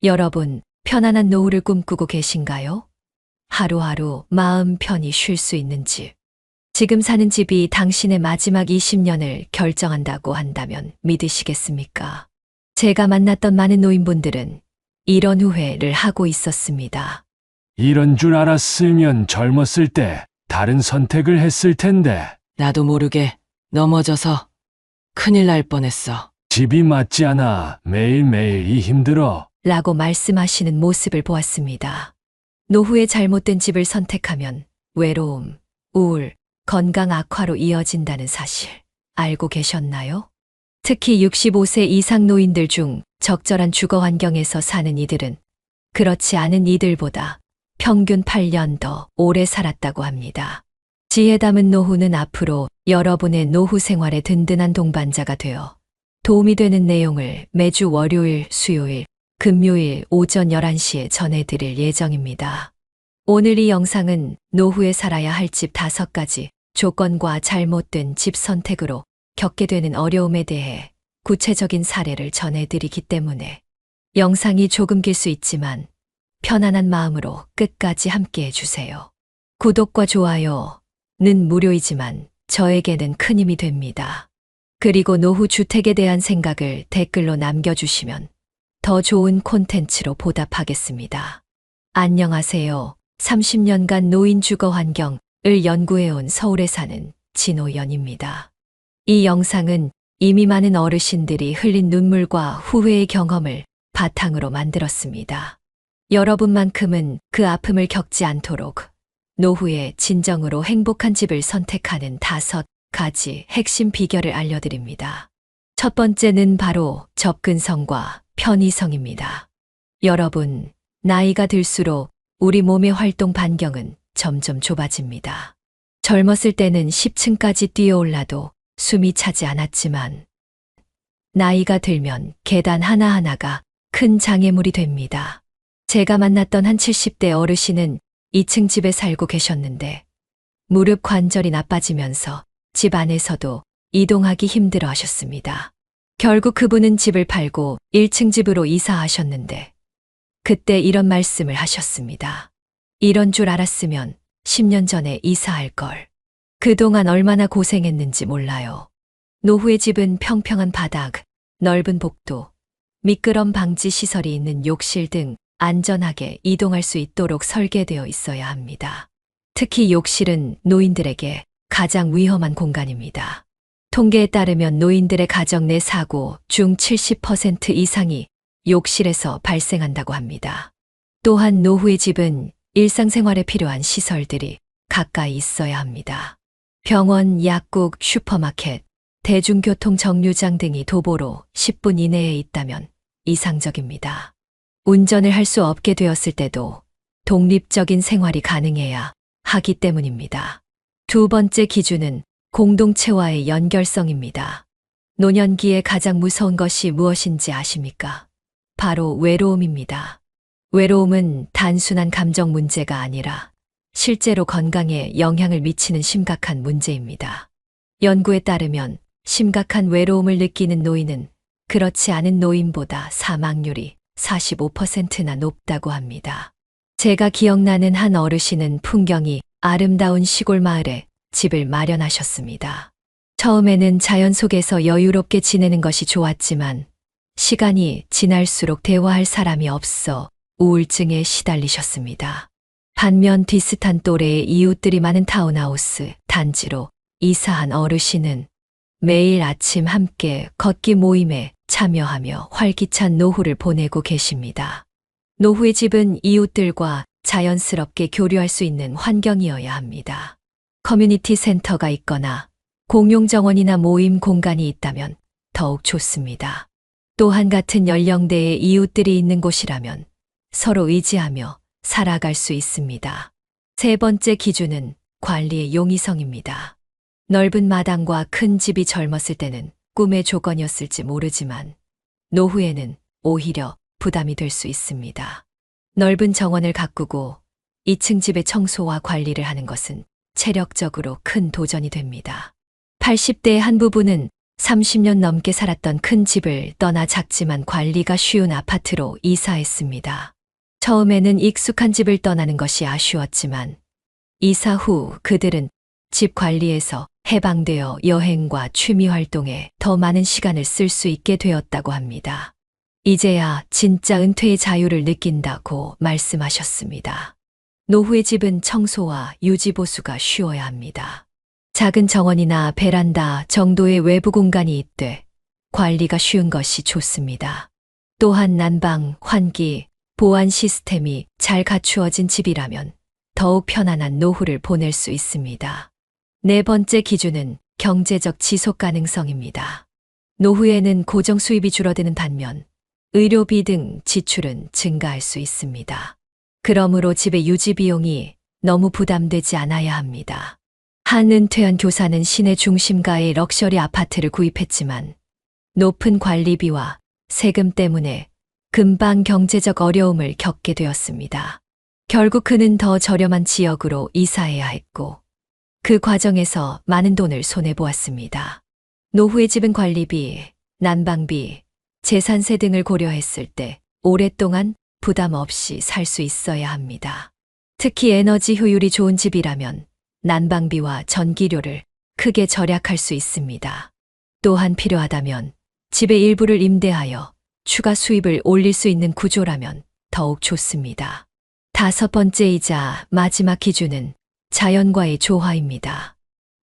여러분, 편안한 노후를 꿈꾸고 계신가요? 하루하루 마음 편히 쉴 수 있는 집. 지금 사는 집이 당신의 마지막 20년을 결정한다고 한다면 믿으시겠습니까? 제가 만났던 많은 노인분들은 이런 후회를 하고 있었습니다. 이런 줄 알았으면 젊었을 때 다른 선택을 했을 텐데. 나도 모르게 넘어져서 큰일 날 뻔했어. 집이 맞지 않아 매일매일이 힘들어. 라고 말씀하시는 모습을 보았습니다. 노후에 잘못된 집을 선택하면 외로움, 우울, 건강 악화로 이어진다는 사실 알고 계셨나요? 특히 65세 이상 노인들 중 적절한 주거 환경에서 사는 이들은 그렇지 않은 이들보다 평균 8년 더 오래 살았다고 합니다. 지혜 담은 노후는 앞으로 여러분의 노후 생활의 든든한 동반자가 되어 도움이 되는 내용을 매주 월요일, 수요일, 금요일 오전 11시에 전해드릴 예정입니다. 오늘 이 영상은 노후에 살아야 할 집 5가지 조건과 잘못된 집 선택으로 겪게 되는 어려움에 대해 구체적인 사례를 전해드리기 때문에 영상이 조금 길 수 있지만 편안한 마음으로 끝까지 함께 해주세요. 구독과 좋아요는 무료이지만 저에게는 큰 힘이 됩니다. 그리고 노후 주택에 대한 생각을 댓글로 남겨주시면 더 좋은 콘텐츠로 보답하겠습니다. 안녕하세요. 30년간 노인 주거 환경을 연구해온 서울에 사는 진호연입니다. 이 영상은 이미 많은 어르신들이 흘린 눈물과 후회의 경험을 바탕으로 만들었습니다. 여러분만큼은 그 아픔을 겪지 않도록 노후에 진정으로 행복한 집을 선택하는 5가지 핵심 비결을 알려드립니다. 첫 번째는 바로 접근성과 편의성입니다. 여러분, 나이가 들수록 우리 몸의 활동 반경은 점점 좁아집니다. 젊었을 때는 10층까지 뛰어올라도 숨이 차지 않았지만 나이가 들면 계단 하나하나가 큰 장애물이 됩니다. 제가 만났던 한 70대 어르신은 2층 집에 살고 계셨는데 무릎 관절이 나빠지면서 집 안에서도 이동하기 힘들어 하셨습니다. 결국 그분은 집을 팔고 1층 집으로 이사하셨는데 그때 이런 말씀을 하셨습니다. 이런 줄 알았으면 10년 전에 이사할 걸. 그동안 얼마나 고생했는지 몰라요. 노후의 집은 평평한 바닥, 넓은 복도, 미끄럼 방지 시설이 있는 욕실 등 안전하게 이동할 수 있도록 설계되어 있어야 합니다. 특히 욕실은 노인들에게 가장 위험한 공간입니다. 통계에 따르면 노인들의 가정 내 사고 중 70% 이상이 욕실에서 발생한다고 합니다. 또한 노후의 집은 일상생활에 필요한 시설들이 가까이 있어야 합니다. 병원, 약국, 슈퍼마켓, 대중교통 정류장 등이 도보로 10분 이내에 있다면 이상적입니다. 운전을 할 수 없게 되었을 때도 독립적인 생활이 가능해야 하기 때문입니다. 두 번째 기준은 공동체와의 연결성입니다. 노년기에 가장 무서운 것이 무엇인지 아십니까? 바로 외로움입니다. 외로움은 단순한 감정 문제가 아니라 실제로 건강에 영향을 미치는 심각한 문제입니다. 연구에 따르면 심각한 외로움을 느끼는 노인은 그렇지 않은 노인보다 사망률이 45%나 높다고 합니다. 제가 기억나는 한 어르신은 풍경이 아름다운 시골 마을에 집을 마련하셨습니다. 처음에는 자연 속에서 여유롭게 지내는 것이 좋았지만 시간이 지날수록 대화할 사람이 없어 우울증에 시달리셨습니다. 반면 비슷한 또래의 이웃들이 많은 타운하우스 단지로 이사한 어르신은 매일 아침 함께 걷기 모임에 참여하며 활기찬 노후를 보내고 계십니다. 노후의 집은 이웃들과 자연스럽게 교류할 수 있는 환경이어야 합니다. 커뮤니티 센터가 있거나 공용 정원이나 모임 공간이 있다면 더욱 좋습니다. 또한 같은 연령대의 이웃들이 있는 곳이라면 서로 의지하며 살아갈 수 있습니다. 세 번째 기준은 관리의 용이성입니다. 넓은 마당과 큰 집이 젊었을 때는 꿈의 조건이었을지 모르지만 노후에는 오히려 부담이 될 수 있습니다. 넓은 정원을 가꾸고 2층 집의 청소와 관리를 하는 것은 체력적으로 큰 도전이 됩니다. 80대의 한 부부는 30년 넘게 살았던 큰 집을 떠나 작지만 관리가 쉬운 아파트로 이사했습니다. 처음에는 익숙한 집을 떠나는 것이 아쉬웠지만 이사 후 그들은 집 관리에서 해방되어 여행과 취미 활동에 더 많은 시간을 쓸 수 있게 되었다고 합니다. 이제야 진짜 은퇴의 자유를 느낀다고 말씀하셨습니다. 노후의 집은 청소와 유지 보수가 쉬워야 합니다. 작은 정원이나 베란다 정도의 외부 공간이 있되 관리가 쉬운 것이 좋습니다. 또한 난방, 환기, 보안 시스템이 잘 갖추어진 집이라면 더욱 편안한 노후를 보낼 수 있습니다. 네 번째 기준은 경제적 지속 가능성입니다. 노후에는 고정 수입이 줄어드는 반면 의료비 등 지출은 증가할 수 있습니다. 그러므로 집의 유지 비용이 너무 부담되지 않아야 합니다. 한 은퇴한 교사는 시내 중심가의 럭셔리 아파트를 구입했지만 높은 관리비와 세금 때문에 금방 경제적 어려움을 겪게 되었습니다. 결국 그는 더 저렴한 지역으로 이사해야 했고 그 과정에서 많은 돈을 손해보았습니다. 노후의 집은 관리비, 난방비, 재산세 등을 고려했을 때 오랫동안 부담 없이 살 수 있어야 합니다. 특히 에너지 효율이 좋은 집이라면 난방비와 전기료를 크게 절약할 수 있습니다. 또한 필요하다면 집의 일부를 임대하여 추가 수입을 올릴 수 있는 구조라면 더욱 좋습니다. 다섯 번째이자 마지막 기준은 자연과의 조화입니다.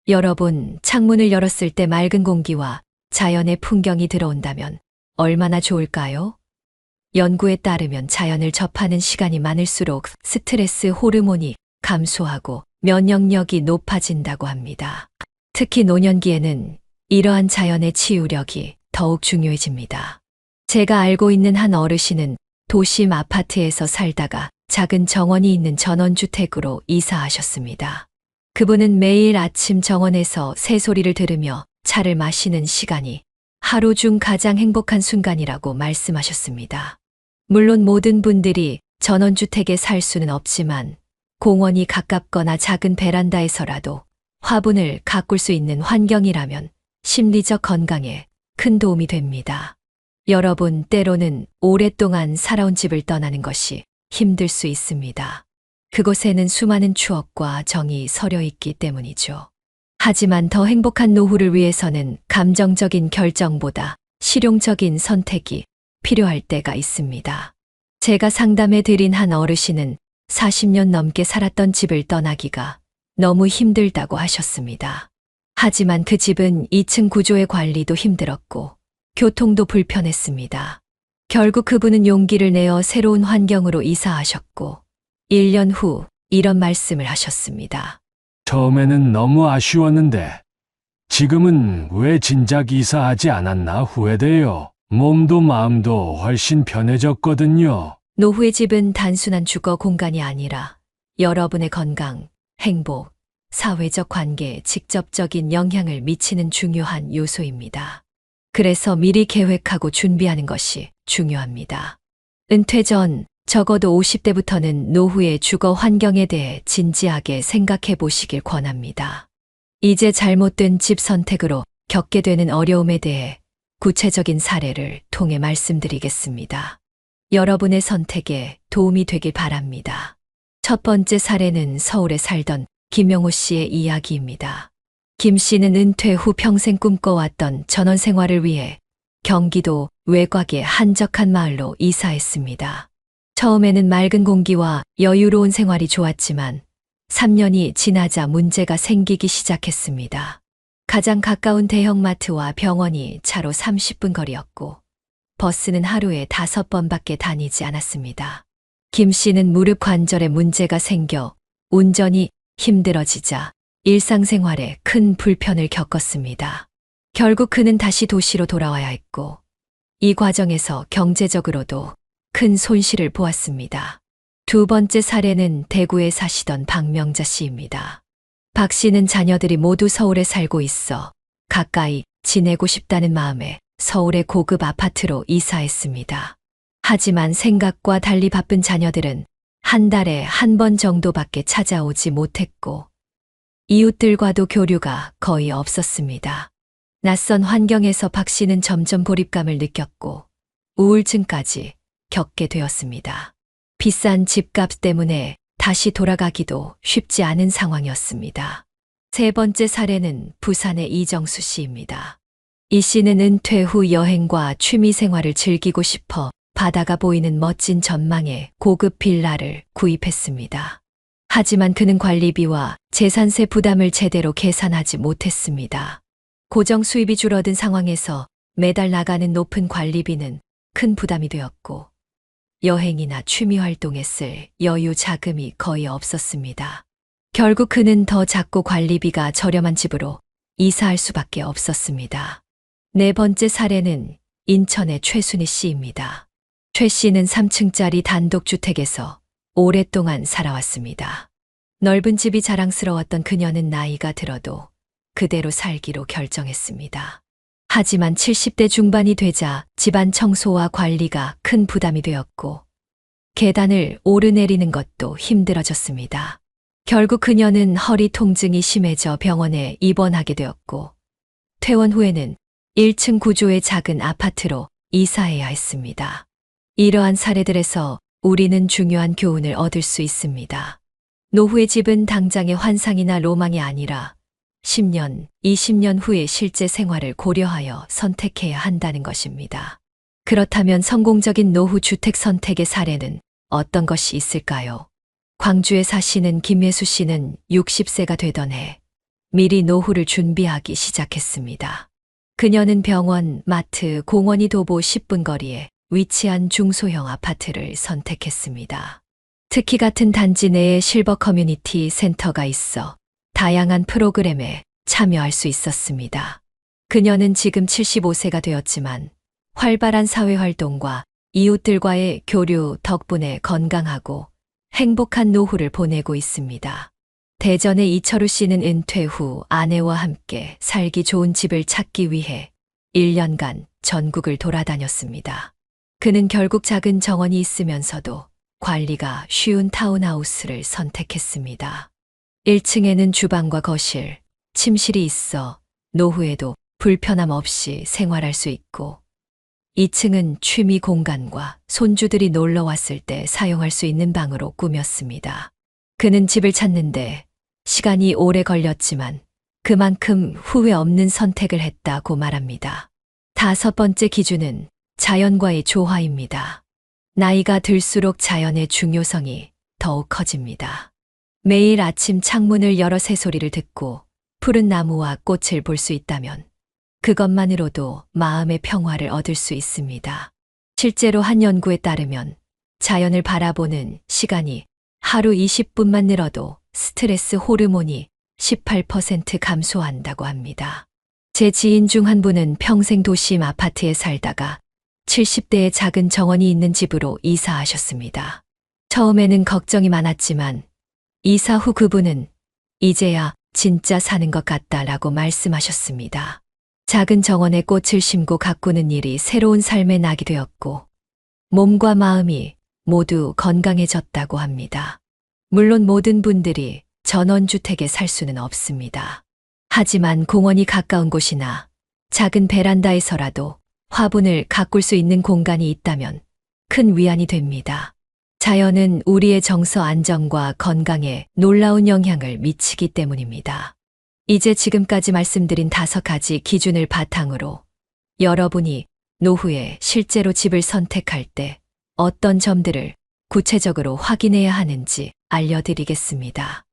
여러분, 창문을 열었을 때 맑은 공기와 자연의 풍경이 들어온다면 얼마나 좋을까요? 연구에 따르면 자연을 접하는 시간이 많을수록 스트레스 호르몬이 감소하고 면역력이 높아진다고 합니다. 특히 노년기에는 이러한 자연의 치유력이 더욱 중요해집니다. 제가 알고 있는 한 어르신은 도심 아파트에서 살다가 작은 정원이 있는 전원주택으로 이사하셨습니다. 그분은 매일 아침 정원에서 새소리를 들으며 차를 마시는 시간이 하루 중 가장 행복한 순간이라고 말씀하셨습니다. 물론 모든 분들이 전원주택에 살 수는 없지만 공원이 가깝거나 작은 베란다에서라도 화분을 가꿀 수 있는 환경이라면 심리적 건강에 큰 도움이 됩니다. 여러분, 때로는 오랫동안 살아온 집을 떠나는 것이 힘들 수 있습니다. 그곳에는 수많은 추억과 정이 서려 있기 때문이죠. 하지만 더 행복한 노후를 위해서는 감정적인 결정보다 실용적인 선택이 필요할 때가 있습니다. 제가 상담해 드린 한 어르신은 40년 넘게 살았던 집을 떠나기가 너무 힘들다고 하셨습니다. 하지만 그 집은 2층 구조의 관리도 힘들었고 교통도 불편했습니다. 결국 그분은 용기를 내어 새로운 환경으로 이사하셨고 1년 후 이런 말씀을 하셨습니다. 처음에는 너무 아쉬웠는데 지금은 왜 진작 이사하지 않았나 후회돼요. 몸도 마음도 훨씬 편해졌거든요. 노후의 집은 단순한 주거 공간이 아니라 여러분의 건강, 행복, 사회적 관계에 직접적인 영향을 미치는 중요한 요소입니다. 그래서 미리 계획하고 준비하는 것이 중요합니다. 은퇴 전 적어도 50대부터는 노후의 주거 환경에 대해 진지하게 생각해 보시길 권합니다. 이제 잘못된 집 선택으로 겪게 되는 어려움에 대해 구체적인 사례를 통해 말씀드리겠습니다. 여러분의 선택에 도움이 되길 바랍니다. 첫 번째 사례는 서울에 살던 김영호 씨의 이야기입니다. 김 씨는 은퇴 후 평생 꿈꿔왔던 전원 생활을 위해 경기도 외곽의 한적한 마을로 이사했습니다. 처음에는 맑은 공기와 여유로운 생활이 좋았지만 3년이 지나자 문제가 생기기 시작했습니다. 가장 가까운 대형마트와 병원이 차로 30분 거리였고 버스는 하루에 5번밖에 다니지 않았습니다. 김 씨는 무릎 관절에 문제가 생겨 운전이 힘들어지자 일상생활에 큰 불편을 겪었습니다. 결국 그는 다시 도시로 돌아와야 했고 이 과정에서 경제적으로도 큰 손실을 보았습니다. 두 번째 사례는 대구에 사시던 박명자 씨입니다. 박 씨는 자녀들이 모두 서울에 살고 있어 가까이 지내고 싶다는 마음에 서울의 고급 아파트로 이사했습니다. 하지만 생각과 달리 바쁜 자녀들은 한 달에 한 번 정도밖에 찾아오지 못했고 이웃들과도 교류가 거의 없었습니다. 낯선 환경에서 박 씨는 점점 고립감을 느꼈고 우울증까지 겪게 되었습니다. 비싼 집값 때문에 다시 돌아가기도 쉽지 않은 상황이었습니다. 세 번째 사례는 부산의 이정수 씨입니다. 이 씨는 은퇴 후 여행과 취미 생활을 즐기고 싶어 바다가 보이는 멋진 전망의 고급 빌라를 구입했습니다. 하지만 그는 관리비와 재산세 부담을 제대로 계산하지 못했습니다. 고정 수입이 줄어든 상황에서 매달 나가는 높은 관리비는 큰 부담이 되었고 여행이나 취미 활동에 쓸 여유 자금이 거의 없었습니다. 결국 그는 더 작고 관리비가 저렴한 집으로 이사할 수밖에 없었습니다. 네 번째 사례는 인천의 최순희 씨입니다. 최 씨는 3층짜리 단독주택에서 오랫동안 살아왔습니다. 넓은 집이 자랑스러웠던 그녀는 나이가 들어도 그대로 살기로 결정했습니다. 하지만 70대 중반이 되자 집안 청소와 관리가 큰 부담이 되었고 계단을 오르내리는 것도 힘들어졌습니다. 결국 그녀는 허리 통증이 심해져 병원에 입원하게 되었고 퇴원 후에는 1층 구조의 작은 아파트로 이사해야 했습니다. 이러한 사례들에서 우리는 중요한 교훈을 얻을 수 있습니다. 노후의 집은 당장의 환상이나 로망이 아니라 10년, 20년 후의 실제 생활을 고려하여 선택해야 한다는 것입니다. 그렇다면 성공적인 노후 주택 선택의 사례는 어떤 것이 있을까요? 광주에 사시는 김예수 씨는 60세가 되던 해 미리 노후를 준비하기 시작했습니다. 그녀는 병원, 마트, 공원이 도보 10분 거리에 위치한 중소형 아파트를 선택했습니다. 특히 같은 단지 내에 실버 커뮤니티 센터가 있어 다양한 프로그램에 참여할 수 있었습니다. 그녀는 지금 75세가 되었지만 활발한 사회활동과 이웃들과의 교류 덕분에 건강하고 행복한 노후를 보내고 있습니다. 대전의 이철우 씨는 은퇴 후 아내와 함께 살기 좋은 집을 찾기 위해 1년간 전국을 돌아다녔습니다. 그는 결국 작은 정원이 있으면서도 관리가 쉬운 타운하우스를 선택했습니다. 1층에는 주방과 거실, 침실이 있어 노후에도 불편함 없이 생활할 수 있고 2층은 취미 공간과 손주들이 놀러 왔을 때 사용할 수 있는 방으로 꾸몄습니다. 그는 집을 찾는데 시간이 오래 걸렸지만 그만큼 후회 없는 선택을 했다고 말합니다. 다섯 번째 기준은 자연과의 조화입니다. 나이가 들수록 자연의 중요성이 더욱 커집니다. 매일 아침 창문을 열어 새소리를 듣고 푸른 나무와 꽃을 볼 수 있다면 그것만으로도 마음의 평화를 얻을 수 있습니다. 실제로 한 연구에 따르면 자연을 바라보는 시간이 하루 20분만 늘어도 스트레스 호르몬이 18% 감소한다고 합니다. 제 지인 중 한 분은 평생 도심 아파트에 살다가 70대의 작은 정원이 있는 집으로 이사하셨습니다. 처음에는 걱정이 많았지만 이사 후 그분은 이제야 진짜 사는 것 같다라고 말씀하셨습니다. 작은 정원에 꽃을 심고 가꾸는 일이 새로운 삶의 낙이 되었고 몸과 마음이 모두 건강해졌다고 합니다. 물론 모든 분들이 전원주택에 살 수는 없습니다. 하지만 공원이 가까운 곳이나 작은 베란다에서라도 화분을 가꿀 수 있는 공간이 있다면 큰 위안이 됩니다. 자연은 우리의 정서 안정과 건강에 놀라운 영향을 미치기 때문입니다. 이제 지금까지 말씀드린 5가지 기준을 바탕으로 여러분이 노후에 실제로 집을 선택할 때 어떤 점들을 구체적으로 확인해야 하는지 알려드리겠습니다.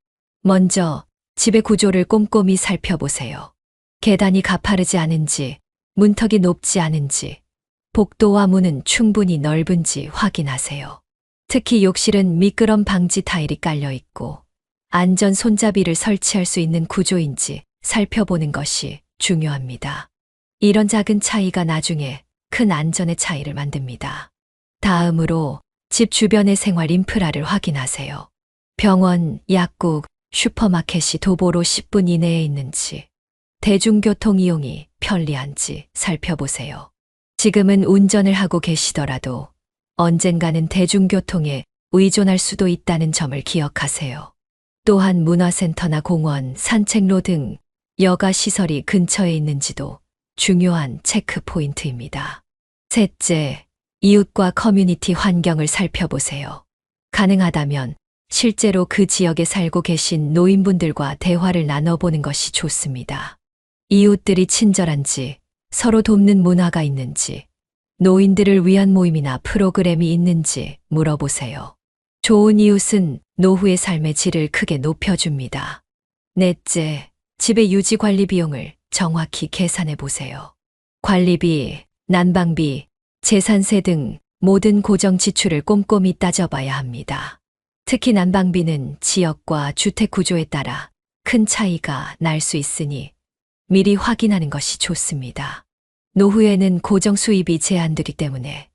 먼저 집의 구조를 꼼꼼히 살펴보세요. 계단이 가파르지 않은지, 문턱이 높지 않은지, 복도와 문은 충분히 넓은지 확인하세요. 특히 욕실은 미끄럼 방지 타일이 깔려 있고 안전 손잡이를 설치할 수 있는 구조인지 살펴보는 것이 중요합니다. 이런 작은 차이가 나중에 큰 안전의 차이를 만듭니다. 다음으로 집 주변의 생활 인프라를 확인하세요. 병원, 약국, 슈퍼마켓이 도보로 10분 이내에 있는지, 대중교통 이용이 편리한지 살펴보세요. 지금은 운전을 하고 계시더라도 언젠가는 대중교통에 의존할 수도 있다는 점을 기억하세요. 또한 문화센터나 공원, 산책로 등 여가 시설이 근처에 있는지도 중요한 체크 포인트입니다. 셋째, 이웃과 커뮤니티 환경을 살펴보세요. 가능하다면 실제로 그 지역에 살고 계신 노인분들과 대화를 나눠보는 것이 좋습니다. 이웃들이 친절한지, 서로 돕는 문화가 있는지, 노인들을 위한 모임이나 프로그램이 있는지 물어보세요. 좋은 이웃은 노후의 삶의 질을 크게 높여줍니다. 넷째, 집의 유지 관리 비용을 정확히 계산해 보세요. 관리비, 난방비, 재산세 등 모든 고정 지출을 꼼꼼히 따져봐야 합니다. 특히 난방비는 지역과 주택 구조에 따라 큰 차이가 날 수 있으니 미리 확인하는 것이 좋습니다. 노후에는 고정 수입이 제한되기 때문에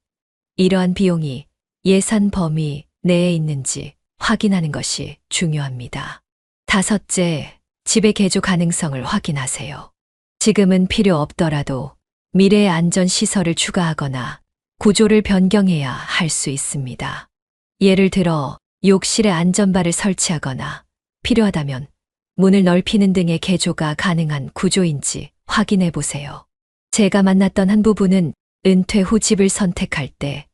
이러한 비용이 예산 범위 내에 있는지 확인하는 것이 중요합니다. 다섯째, 집의 개조 가능성을 확인하세요. 지금은 필요 없더라도 미래의 안전 시설을 추가하거나 구조를 변경해야 할 수 있습니다. 예를 들어 욕실에 안전바를 설치하거나 필요하다면 문을 넓히는 등의 개조가 가능한 구조인지 확인해 보세요. 제가 만났던 한 부부는 은퇴 후 집을 선택할 때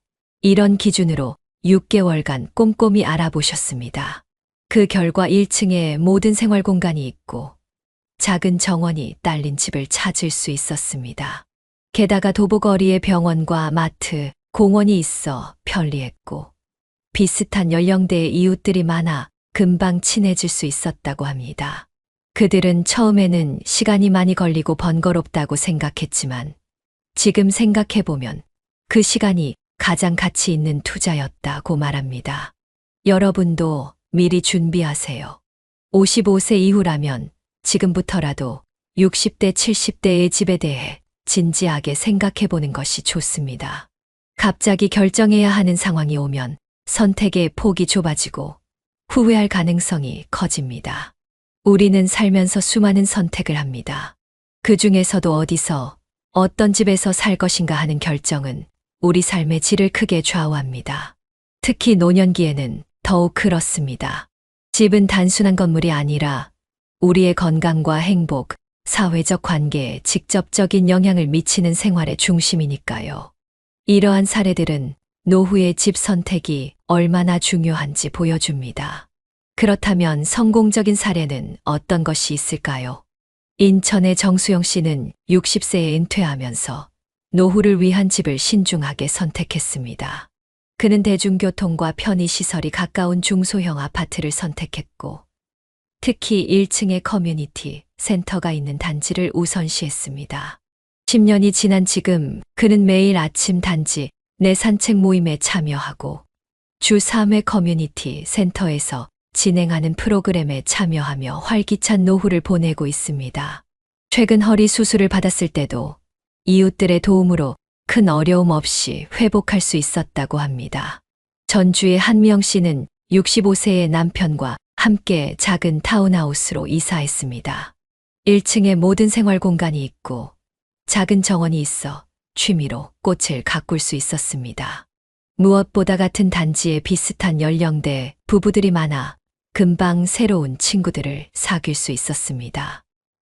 이런 기준으로 6개월간 꼼꼼히 알아보셨습니다. 그 결과 1층에 모든 생활 공간이 있고 작은 정원이 딸린 집을 찾을 수 있었습니다. 게다가 도보거리에 병원과 마트, 공원이 있어 편리했고 비슷한 연령대의 이웃들이 많아 금방 친해질 수 있었다고 합니다. 그들은 처음에는 시간이 많이 걸리고 번거롭다고 생각했지만 지금 생각해보면 그 시간이 가장 가치 있는 투자였다고 말합니다. 여러분도 미리 준비하세요. 55세 이후라면 지금부터라도 60대, 70대의 집에 대해 진지하게 생각해보는 것이 좋습니다. 갑자기 결정해야 하는 상황이 오면 선택의 폭이 좁아지고 후회할 가능성이 커집니다. 우리는 살면서 수많은 선택을 합니다. 그 중에서도 어디서, 어떤 집에서 살 것인가 하는 결정은 우리 삶의 질을 크게 좌우합니다. 특히 노년기에는 더욱 그렇습니다. 집은 단순한 건물이 아니라 우리의 건강과 행복, 사회적 관계에 직접적인 영향을 미치는 생활의 중심이니까요. 이러한 사례들은 노후의 집 선택이 얼마나 중요한지 보여줍니다. 그렇다면 성공적인 사례는 어떤 것이 있을까요? 인천의 정수영 씨는 60세에 은퇴하면서 노후를 위한 집을 신중하게 선택했습니다. 그는 대중교통과 편의시설이 가까운 중소형 아파트를 선택했고, 특히 1층의 커뮤니티 센터가 있는 단지를 우선시했습니다. 10년이 지난 지금 그는 매일 아침 단지 내 산책 모임에 참여하고 주 3회 커뮤니티 센터에서 진행하는 프로그램에 참여하며 활기찬 노후를 보내고 있습니다. 최근 허리 수술을 받았을 때도 이웃들의 도움으로 큰 어려움 없이 회복할 수 있었다고 합니다. 전주의 한미영 씨는 65세의 남편과 함께 작은 타운하우스로 이사했습니다. 1층에 모든 생활 공간이 있고 작은 정원이 있어 취미로 꽃을 가꿀 수 있었습니다. 무엇보다 같은 단지에 비슷한 연령대 부부들이 많아 금방 새로운 친구들을 사귈 수 있었습니다.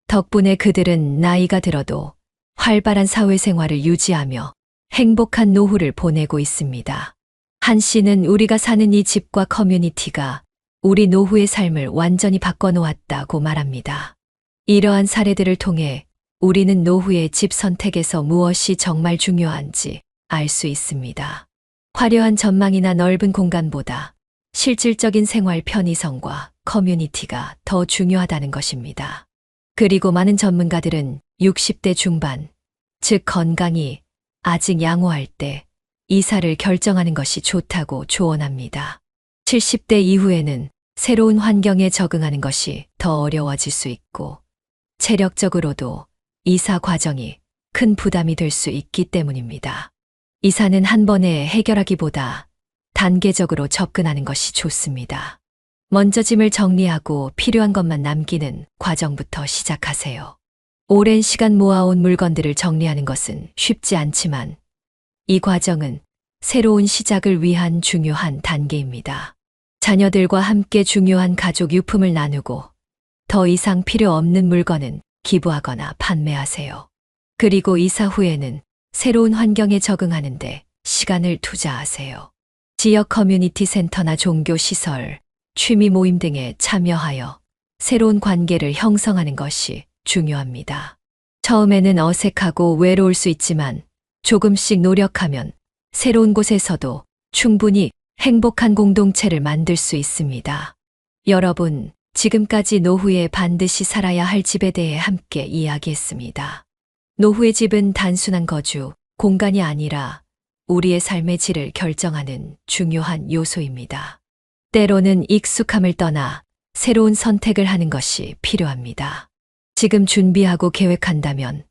덕분에 그들은 나이가 들어도 활발한 사회생활을 유지하며 행복한 노후를 보내고 있습니다. 한 씨는 우리가 사는 이 집과 커뮤니티가 우리 노후의 삶을 완전히 바꿔놓았다고 말합니다. 이러한 사례들을 통해 우리는 노후의 집 선택에서 무엇이 정말 중요한지 알 수 있습니다. 화려한 전망이나 넓은 공간보다 실질적인 생활 편의성과 커뮤니티가 더 중요하다는 것입니다. 그리고 많은 전문가들은 60대 중반, 즉 건강이 아직 양호할 때 이사를 결정하는 것이 좋다고 조언합니다. 70대 이후에는 새로운 환경에 적응하는 것이 더 어려워질 수 있고 체력적으로도 이사 과정이 큰 부담이 될 수 있기 때문입니다. 이사는 한 번에 해결하기보다 단계적으로 접근하는 것이 좋습니다. 먼저 짐을 정리하고 필요한 것만 남기는 과정부터 시작하세요. 오랜 시간 모아온 물건들을 정리하는 것은 쉽지 않지만 이 과정은 새로운 시작을 위한 중요한 단계입니다. 자녀들과 함께 중요한 가족 유품을 나누고 더 이상 필요 없는 물건은 기부하거나 판매하세요. 그리고 이사 후에는 새로운 환경에 적응하는데 시간을 투자하세요. 지역 커뮤니티 센터나 종교 시설, 취미 모임 등에 참여하여 새로운 관계를 형성하는 것이 중요합니다. 처음에는 어색하고 외로울 수 있지만 조금씩 노력하면 새로운 곳에서도 충분히 행복한 공동체를 만들 수 있습니다. 여러분, 지금까지 노후에 반드시 살아야 할 집에 대해 함께 이야기했습니다. 노후의 집은 단순한 거주, 공간이 아니라 우리의 삶의 질을 결정하는 중요한 요소입니다. 때로는 익숙함을 떠나 새로운 선택을 하는 것이 필요합니다. 지금 준비하고 계획한다면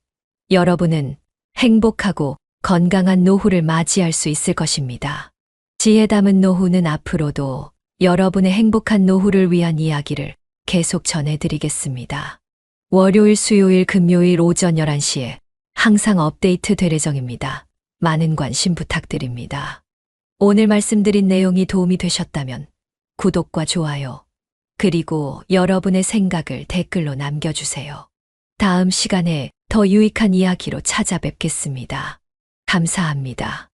여러분은 행복하고 건강한 노후를 맞이할 수 있을 것입니다. 지혜 담은 노후는 앞으로도 여러분의 행복한 노후를 위한 이야기를 계속 전해드리겠습니다. 월요일, 수요일, 금요일 오전 11시에 항상 업데이트 될 예정입니다. 많은 관심 부탁드립니다. 오늘 말씀드린 내용이 도움이 되셨다면 구독과 좋아요, 그리고 여러분의 생각을 댓글로 남겨주세요. 다음 시간에 더 유익한 이야기로 찾아뵙겠습니다. 감사합니다.